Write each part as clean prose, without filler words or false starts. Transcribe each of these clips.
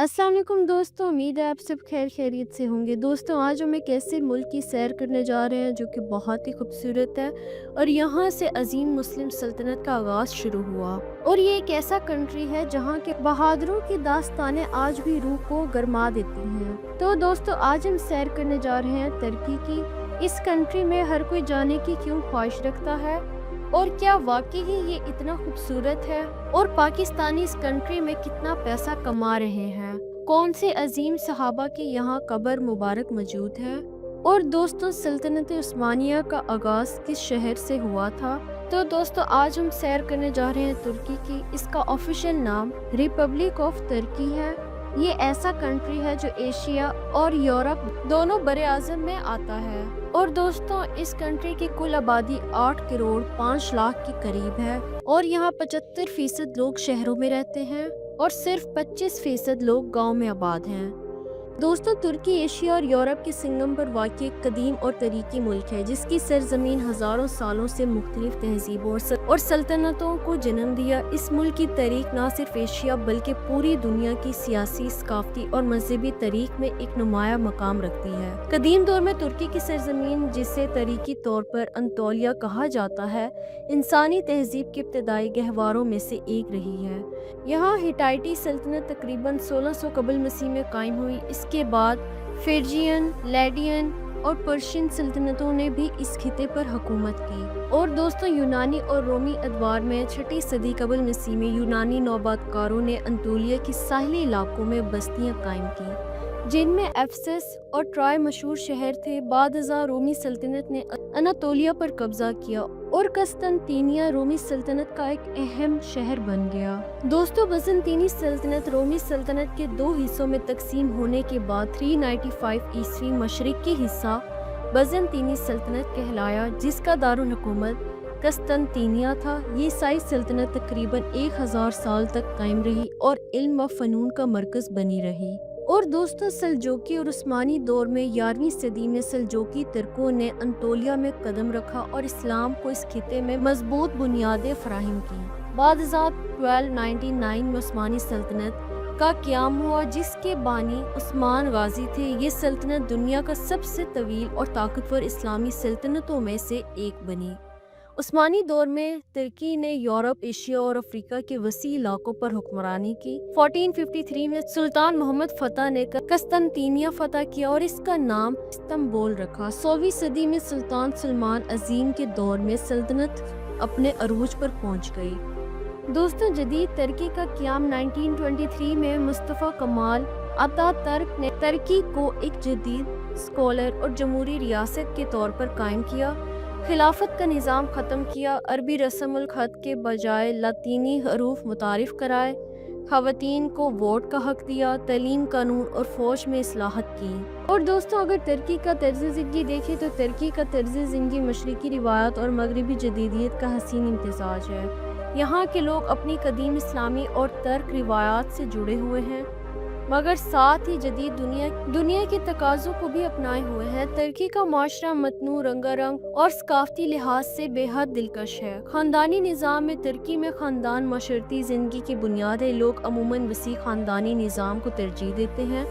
अस्सलाम वालेकुम दोस्तों, उम्मीद है आप सब खैर खैरियत से होंगे। दोस्तों आज हम एक ऐसे मुल्क की सैर करने जा रहे हैं जो कि बहुत ही खूबसूरत है और यहाँ से अजीम मुस्लिम सल्तनत का आगाज़ शुरू हुआ। और ये एक ऐसा कंट्री है जहाँ के बहादुरों की दास्तानें आज भी रूह को गरमा देती हैं। तो दोस्तों आज हम सैर करने जा रहे हैं तुर्की की। इस कंट्री में हर कोई जाने की क्यों ख्वाहिश रखता है और क्या वाकई ही ये इतना खूबसूरत है, और पाकिस्तानी इस कंट्री में कितना पैसा कमा रहे हैं, कौन से अजीम सहाबा की यहाँ कब्र मुबारक मौजूद है, और दोस्तों सल्तनत उस्मानिया का आगाज़ किस शहर से हुआ था। तो दोस्तों आज हम सैर करने जा रहे हैं तुर्की की। इसका ऑफिशियल नाम रिपब्लिक ऑफ तुर्की है। ये ऐसा कंट्री है जो एशिया और यूरोप दोनों बड़े आज़म में आता है। और दोस्तों इस कंट्री की कुल आबादी 8 करोड़ 5 लाख के करीब है और यहाँ 75% लोग शहरों में रहते हैं और सिर्फ 25% लोग गांव में आबाद हैं। दोस्तों तुर्की एशिया और यूरोप के संगम पर वाक़ एक कदीम और तरीकी मुल्क है जिसकी सरजमीन हज़ारों सालों से मुख्तलिफ तहजीबों और सल्तनतों को जन्म दिया। इस मुल्क की तारीख न सिर्फ एशिया बल्कि पूरी दुनिया की सियासी, सकाफती और मजहबी तारीख में एक नुमाया मकाम रखती है। कदीम दौर में तुर्की की सरजमीन, जिसे तारीखी तौर पर अंतोलिया कहा जाता है, इंसानी तहजीब के इब्तदाई गहवारों में से एक रही है। यहाँ हिटाइटी सल्तनत तकरीबन 1600 कबल मसीह में कायम हुई। इसके बाद फिरजियन, लैडियन और पर्शियन सल्तनतों ने भी इस खिते पर हुकूमत की। और दोस्तों यूनानी और रोमी अदवार में 6ठी सदी कबल मसीह में यूनानी नौबातकारों ने अंतोलिया के साहिली इलाकों में बस्तियां कायम की, जिनमें एफेसस और ट्रॉय मशहूर शहर थे। बाद-ए-ज़ा रोमी सल्तनत ने अनातोलिया पर कब्जा किया और कस्तंतीनिया रोमी सल्तनत का एक अहम शहर बन गया। दोस्तों बज़ंतीनी सल्तनत रोमी सल्तनत के 2 हिस्सों में तकसीम होने के बाद 395 ईस्वी मशरिकी हिस्सा बज़ंतीनी सल्तनत कहलाया, जिसका दारुल हुकूमत कस्तंतीनिया था। ये ईसाई सल्तनत तकरीबन 1000 साल तक कायम रही और इल्म व फ़नून का मरकज़ बनी रही। और दोस्तों सल्जूकी और उस्मानी दौर में 11वीं सदी में सल्जूकी तुर्कों ने अंतोलिया में कदम रखा और इस्लाम को इस खिते में मजबूत बुनियादें फराहम की। बाद-ए-ज़ा 1299 में उस्मानी सल्तनत का क़याम हुआ, जिसके बानी उस्मान गाजी थे। ये सल्तनत दुनिया का सबसे तवील और ताकतवर इस्लामी सल्तनतों में से एक बनी। उस्मानी दौर में तुर्की ने यूरोप, एशिया और अफ्रीका के वसी इलाकों पर हुक्मरानी की। 1453 में सुल्तान मोहम्मद फतह ने कस्तंतीनिया फतह किया और इसका नाम इस्तांबुल रखा। 100वीं सदी में सुल्तान सलमान अजीम के दौर में सल्तनत अपने अरूज पर पहुंच गई। दोस्तों जदीद तुर्की का क़याम 1923 में मुस्तफ़ा कमाल अतातुर्क ने तुर्की को एक जदीद स्कॉलर और जमहूरी रियासत के तौर पर कायम किया। खिलाफत का निज़ाम ख़त्म किया, अरबी रस्मुल ख़त के बजाय लातीनी हरूफ मुतारिफ कराए, ख़वातीन को वोट का हक दिया, तलीम, कानून और फ़ौज में इस्लाहत की। और दोस्तों अगर तुर्की का तर्ज़ ज़िंदगी देखें तो तुर्की का तर्ज़ ज़िंदगी मशरिकी रिवायत और मगरबी जदीदियत का हसीन इम्तिज़ाज है। यहाँ के लोग अपनी कदीम इस्लामी और तर्क रिवायात से जुड़े हुए हैं, मगर साथ ही जदीद दुनिया के तकाज़ों को भी अपनाए हुए हैं। तुर्की का माशरा मतनू, रंगारंग और सकाफती लिहाज से बेहद दिलकश है। ख़ानदानी निज़ाम में तुर्की में ख़ानदान माशरती ज़िंदगी की बुनियाद है। लोग अमूमन वसी ख़ानदानी निज़ाम को तरजीह देते हैं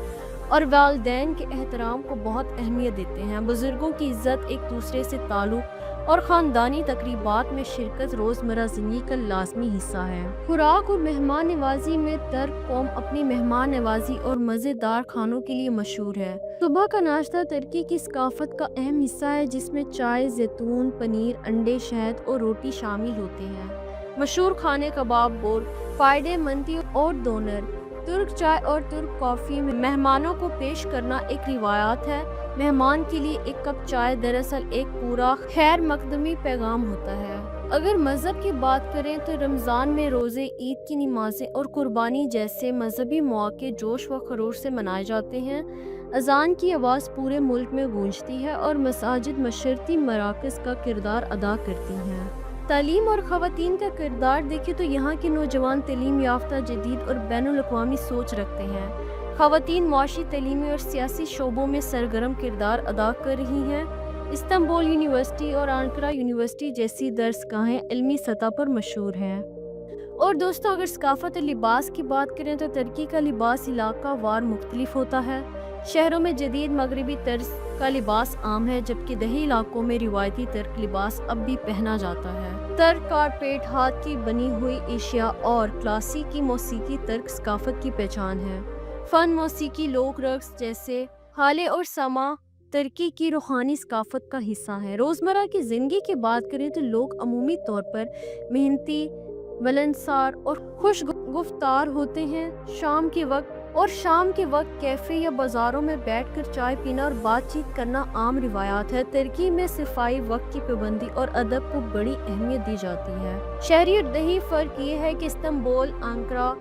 और वालिदैन के एहतराम को बहुत अहमियत देते हैं। बुज़ुर्गों की इज़्ज़त, एक दूसरे से ताल्लुक़ और ख़ानदानी तकरीबात में शिरकत रोज़मर्रा ज़िंदगी का लाज़मी हिस्सा है। खुराक और मेहमान नवाजी में तुर्क कौम अपनी मेहमान नवाजी और मज़ेदार खानों के लिए मशहूर है। सुबह का नाश्ता तुर्की की सकाफत का अहम हिस्सा है, जिसमें चाय, जैतून, पनीर, अंडे, शहद और रोटी शामिल होते हैं। मशहूर खाने कबाब, बोर, फायदे मंदी और डोनर। तुर्क चाय और तुर्क कॉफ़ी में मेहमानों को पेश करना एक रिवायत है। मेहमान के लिए एक कप चाय दरअसल एक पूरा खैर मकदमी पैगाम होता है। अगर मज़हब की बात करें तो रमज़ान में रोज़े, ईद की नमाज़ें और कुर्बानी जैसे मजहबी मौके जोश व खरोश से मनाए जाते हैं। अज़ान की आवाज़ पूरे मुल्क में गूंजती है और मसाजिद मशरती मराकज़ का किरदार अदा करती हैं। तालीम और ख़वातीन का किरदार देखें तो यहाँ के नौजवान तालीम याफ्ता, जदीद और बैनुल-अक़वामी सोच रखते हैं। ख़वातीन मुआशी, तलीमी और सियासी शोबों में सरगर्म किरदार अदा कर रही हैं। इस्तांबुल यूनिवर्सिटी और अंकारा यूनिवर्सिटी जैसी दरसगाहें इल्मी सतह पर मशहूर हैं। اور دوستوں اگر ثقافت اور لباس کی بات کریں تو ترکی کا لباس علاقہ وار مختلف ہوتا ہے۔ شہروں میں جدید مغربی طرز کا لباس عام ہے، جبکہ دیہی علاقوں میں روایتی ترک لباس اب بھی پہنا جاتا ہے۔ ترک کارپیٹ، ہاتھ کی بنی ہوئی اشیاء اور کلاسیکی موسیقی ترک ثقافت کی پہچان ہے۔ فن، موسیقی، لوک رقص جیسے حالے اور سما ترکی کی روحانی ثقافت کا حصہ ہے۔ روزمرہ کی زندگی کی بات کریں تو لوگ عمومی طور پر محنتی، ملنسار اور خوش گفتار ہوتے ہیں۔ شام کے وقت کیفے یا بازاروں میں بیٹھ کر چائے پینا اور بات چیت کرنا عام روایات ہے۔ ترکی میں صفائی، وقت کی پابندی اور ادب کو بڑی اہمیت دی جاتی ہے۔ شہری اور دیہی فرق یہ ہے کہ استنبول، انقرہ،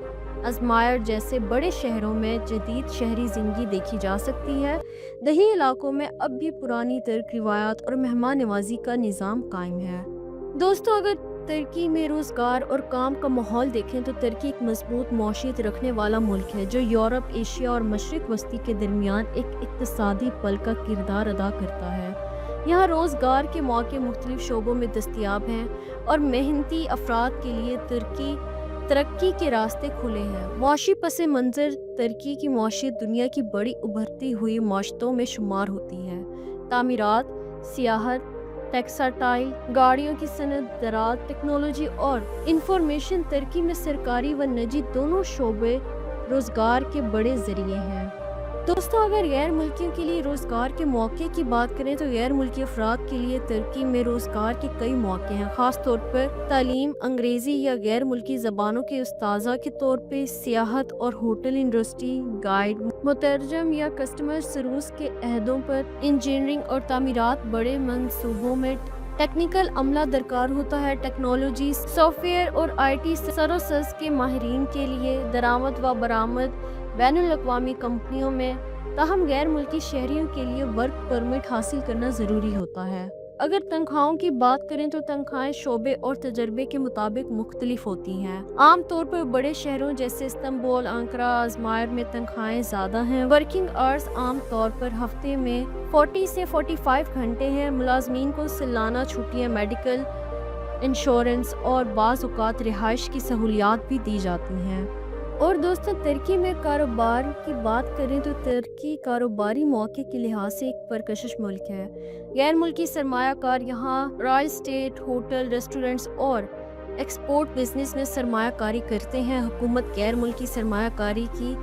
ازمائر جیسے بڑے شہروں میں جدید شہری زندگی دیکھی جا سکتی ہے۔ دیہی علاقوں میں اب بھی پرانی ترک روایات اور مہمان نوازی کا نظام قائم ہے۔ دوستو اگر ترکی میں روزگار اور کام کا ماحول دیکھیں تو ترکی ایک مضبوط معیشت رکھنے والا ملک ہے، جو یورپ، ایشیا اور مشرق وسطی کے درمیان ایک اقتصادی پل کا کردار ادا کرتا ہے۔ یہاں روزگار کے مواقع مختلف شعبوں میں دستیاب ہیں اور محنتی افراد کے لیے ترقی کے راستے کھلے ہیں۔ معاشی پس منظر ترکی کی معیشت دنیا کی بڑی ابھرتی ہوئی معیشتوں میں شمار ہوتی ہے۔ تعمیرات، سیاحت، ٹیکسٹائل، گاڑیوں کی صنعت، زراعت، ٹیکنالوجی اور انفارمیشن ترکی میں سرکاری و نجی دونوں شعبے روزگار کے بڑے ذریعے ہیں۔ دوستوں اگر غیر ملکیوں کے لیے روزگار کے مواقع کی بات کریں تو غیر ملکی افراد کے لیے ترکی میں روزگار کے کئی مواقع ہیں، خاص طور پر تعلیم، انگریزی یا غیر ملکی زبانوں کے استاذہ کے طور پہ، سیاحت اور ہوٹل انڈسٹری، گائیڈ، مترجم یا کسٹمر سروس کے عہدوں پر، انجینئرنگ اور تعمیرات بڑے منصوبوں میں ٹیکنیکل عملہ درکار ہوتا ہے، ٹیکنالوجی، سافٹ ویئر اور آئی ٹی سروسز کے ماہرین کے لیے درآمد و برآمد بین الاقوامی کمپنیوں میں، تاہم غیر ملکی شہریوں کے لیے ورک پرمٹ حاصل کرنا ضروری ہوتا ہے۔ اگر تنخواہوں کی بات کریں تو تنخواہیں شعبے اور تجربے کے مطابق مختلف ہوتی ہیں۔ عام طور پر بڑے شہروں جیسے استنبول، انقرہ، ازمائر میں تنخواہیں زیادہ ہیں۔ ورکنگ آورز عام طور پر ہفتے میں 40 سے 45 گھنٹے ہیں۔ ملازمین کو سالانہ چھٹیاں، میڈیکل انشورنس اور بعض اوقات رہائش کی سہولیات بھی دی جاتی ہیں۔ اور دوستوں ترکی میں کاروبار کی بات کریں تو ترکی کاروباری مواقع کے لحاظ سے ایک پرکشش ملک ہے۔ غیر ملکی سرمایہ کار یہاں رائل اسٹیٹ، ہوٹل، ریسٹورنٹس اور ایکسپورٹ بزنس میں سرمایہ کاری کرتے ہیں۔ حکومت غیر ملکی سرمایہ کاری کی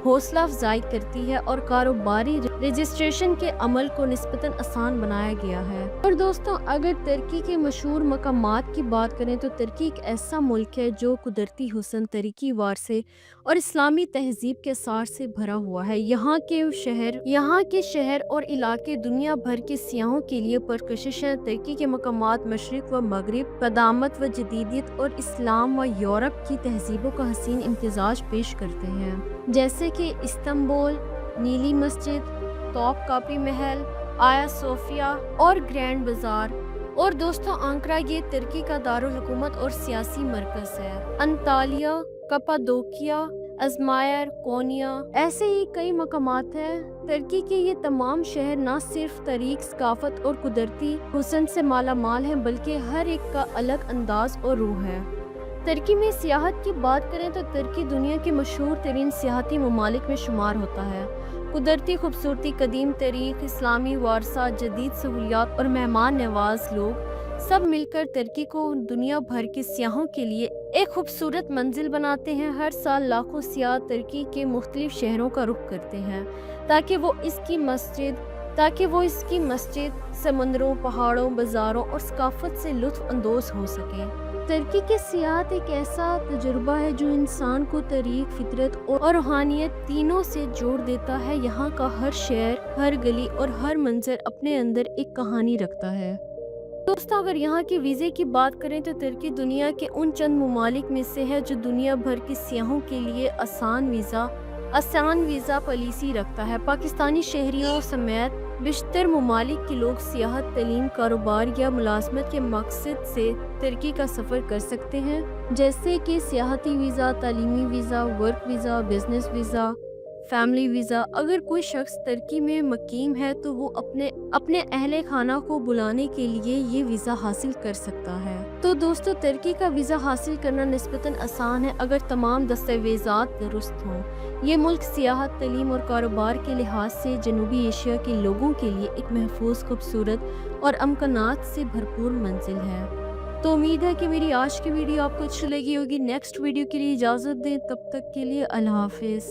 حوصلہ افزائی کرتی ہے اور کاروباری رجسٹریشن کے عمل کو نسبتاً آسان بنایا گیا ہے۔ اور دوستوں اگر ترکی کے مشہور مقامات کی بات کریں تو ترکی ایک ایسا ملک ہے جو قدرتی حسن، تاریخی ورثے اور اسلامی تہذیب کے اثار سے بھرا ہوا ہے۔ یہاں کے شہر اور علاقے دنیا بھر کے سیاحوں کے لیے پرکشش ہیں۔ ترکی کے مقامات مشرق و مغرب، قدامت و جدیدیت اور اسلام و یورپ کی تہذیبوں کا حسین امتزاج پیش کرتے ہیں، جیسے کہ استنبول، نیلی مسجد، توپ کاپی محل، آیا صوفیہ اور گرینڈ بازار۔ اور دوستوں انقرہ یہ ترکی کا دارالحکومت اور سیاسی مرکز ہے۔ انطالیہ، کپادوکیا، ازمائر، کونیا ایسے ہی کئی مقامات ہیں۔ ترکی کے یہ تمام شہر نہ صرف تاریخ، ثقافت اور قدرتی حسن سے مالا مال ہیں، بلکہ ہر ایک کا الگ انداز اور روح ہے۔ ترکی میں سیاحت کی بات کریں تو ترکی دنیا کے مشہور ترین سیاحتی ممالک میں شمار ہوتا ہے۔ قدرتی خوبصورتی، قدیم تاریخ، اسلامی ورثہ، جدید سہولیات اور مہمان نواز لوگ سب مل کر ترکی کو دنیا بھر کے سیاحوں کے لیے ایک خوبصورت منزل بناتے ہیں۔ ہر سال لاکھوں سیاح ترکی کے مختلف شہروں کا رخ کرتے ہیں تاکہ وہ اس کی مسجد، سمندروں، پہاڑوں، بازاروں اور ثقافت سے لطف اندوز ہو سکیں۔ ترکی کی سیاحت ایک ایسا تجربہ ہے جو انسان کو تاریخ، فطرت اور روحانیت تینوں سے جوڑ دیتا ہے۔ یہاں کا ہر شہر، ہر گلی اور ہر منظر اپنے اندر ایک کہانی رکھتا ہے۔ دوستوں اگر یہاں کے ویزے کی بات کریں تو ترکی دنیا کے ان چند ممالک میں سے ہے جو دنیا بھر کے سیاحوں کے لیے آسان ویزا پالیسی رکھتا ہے۔ پاکستانی شہریوں سمیت بیشتر ممالک کے لوگ سیاحت، تعلیم، کاروبار یا ملازمت کے مقصد سے ترکی کا سفر کر سکتے ہیں، جیسے کہ سیاحتی ویزا، تعلیمی visa, work visa, business visa, family visa. अगर कोई शख्स तुर्की में मुकीम है तो वो अपने अपने अहले खाना को बुलाने के लिए ये वीज़ा हासिल कर सकता है। तो दोस्तों, तुर्की का वीज़ा हासिल करना निस्बतन आसान है अगर तमाम दस्तावेज़ात दुरुस्त हों। ये मुल्क सियाहत, तालीम और कारोबार के लिहाज से जनूबी एशिया के लोगों के लिए एक महफूज, खूबसूरत और अमकानात से भरपूर मंजिल है। तो उम्मीद है कि मेरी आज की वीडियो आपको अच्छी लगी होगी। नेक्स्ट वीडियो के लिए इजाज़त दें, तब तक के लिए अल्लाह हाफ़िज़।